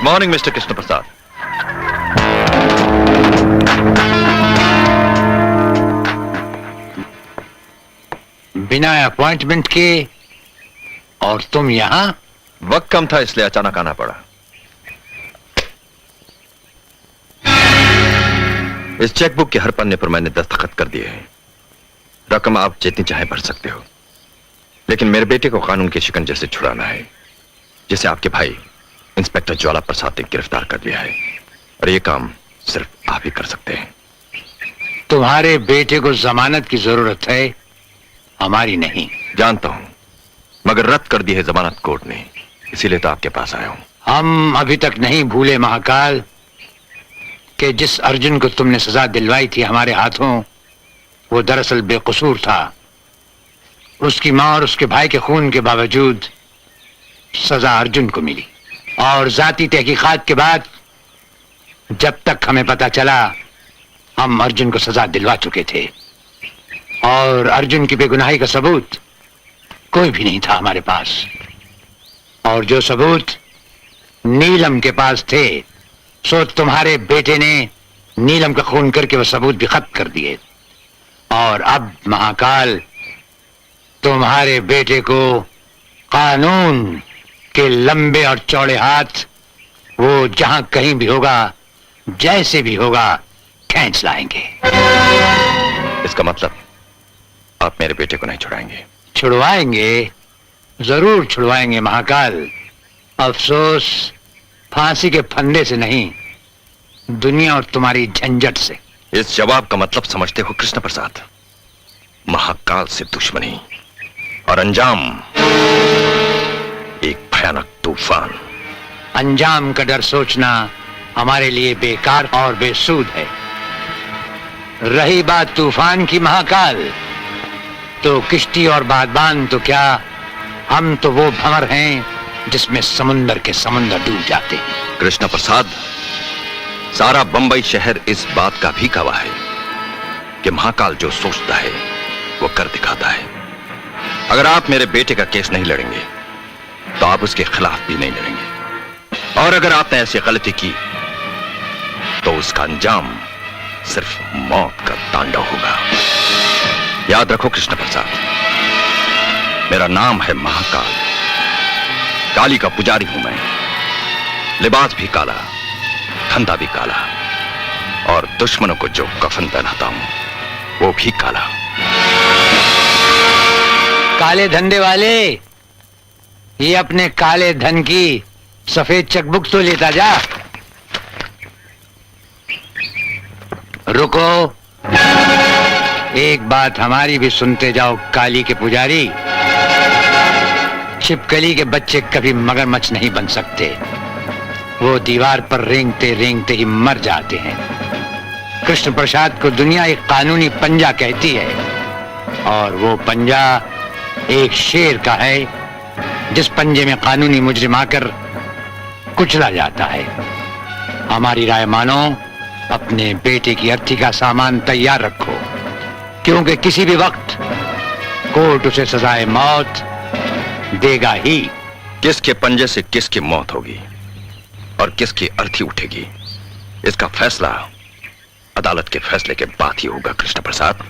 Good morning mister Krishna Prasad. बिना appointment के और तुम यहां? वक्त कम था इसलिए अचानक आना पड़ा। इस चेकबुक के हर पन्ने पर मैंने दस्तखत कर दिए हैं। रकम आप जितनी चाहे भर सकते हो, लेकिन मेरे बेटे को कानून के शिकंजे से छुड़ाना है, जिसे आपके भाई इंस्पेक्टर ज्वाला प्रसाद ने गिरफ्तार कर लिया है, और यह काम सिर्फ आप ही कर सकते हैं। तुम्हारे बेटे को जमानत की जरूरत है, हमारी नहीं। जानता हूं, मगर रद्द कर दी है जमानत कोर्ट ने, इसीलिए तो आपके पास आया हूं। हम अभी तक नहीं भूले महाकाल कि जिस अर्जुन को तुमने सजा दिलवाई थी हमारे हाथों, वो दरअसल बेकसूर था। उसकी मां और उसके भाई के खून के बावजूद सजा अर्जुन को मिली, और जाती तहकीकात के बाद जब तक हमें पता चला, हम अर्जुन को सजा दिलवा चुके थे, और अर्जुन की बेगुनाही का सबूत कोई भी नहीं था हमारे पास। और जो सबूत नीलम के पास थे, सो तुम्हारे बेटे ने नीलम का खून करके वो सबूत भी खत्म कर दिए। और अब महाकाल, तुम्हारे बेटे को कानून के लंबे और चौड़े हाथ वो जहां कहीं भी होगा, जैसे भी होगा, खींच लाएंगे। इसका मतलब आप मेरे बेटे को नहीं छुड़ाएंगे? छुड़वाएंगे, जरूर छुड़वाएंगे महाकाल। अफसोस फांसी के फंदे से नहीं, दुनिया और तुम्हारी झंझट से। इस जवाब का मतलब समझते हो कृष्ण प्रसाद? महाकाल से दुश्मनी और अंजाम एक भयानक तूफान। अंजाम का डर सोचना हमारे लिए बेकार और बेसूद है। रही बात तूफान की महाकाल, तो किश्ती और बादबान तो क्या, हम तो वो भंवर हैं जिसमें समुंदर के समुंदर डूब जाते हैं। कृष्ण प्रसाद, सारा बंबई शहर इस बात का भी गवाह है कि महाकाल जो सोचता है वो कर दिखाता है। अगर आप मेरे बेटे का केस नहीं लड़ेंगे तो आप उसके खिलाफ भी नहीं लड़ेंगे, और अगर आपने ऐसी गलती की तो उसका अंजाम सिर्फ मौत का तांडव होगा। याद रखो कृष्ण प्रसाद, मेरा नाम है महाकाल, काली का पुजारी हूं मैं। लिबास भी काला, धंधा भी काला, और दुश्मनों को जो कफन पहनाता हूं वो भी काला। काले धंधे वाले, ये अपने काले धन की सफेद चेकबुक तो लेता जा। रुको, एक बात हमारी भी सुनते जाओ काली के पुजारी। छिपकली के बच्चे कभी मगरमच्छ नहीं बन सकते, वो दीवार पर रेंगते रेंगते ही मर जाते हैं। कृष्ण प्रसाद को दुनिया एक कानूनी पंजा कहती है, और वो पंजा एक शेर का है, जिस पंजे में कानूनी मुजरिम आकर कुचला जाता है। हमारी राय मानो, अपने बेटे की अर्थी का सामान तैयार रखो, क्योंकि किसी भी वक्त कोर्ट उसे सजाए मौत देगा ही। किसके पंजे से किसकी मौत होगी और किसकी अर्थी उठेगी, इसका फैसला अदालत के फैसले के बाद ही होगा कृष्ण प्रसाद।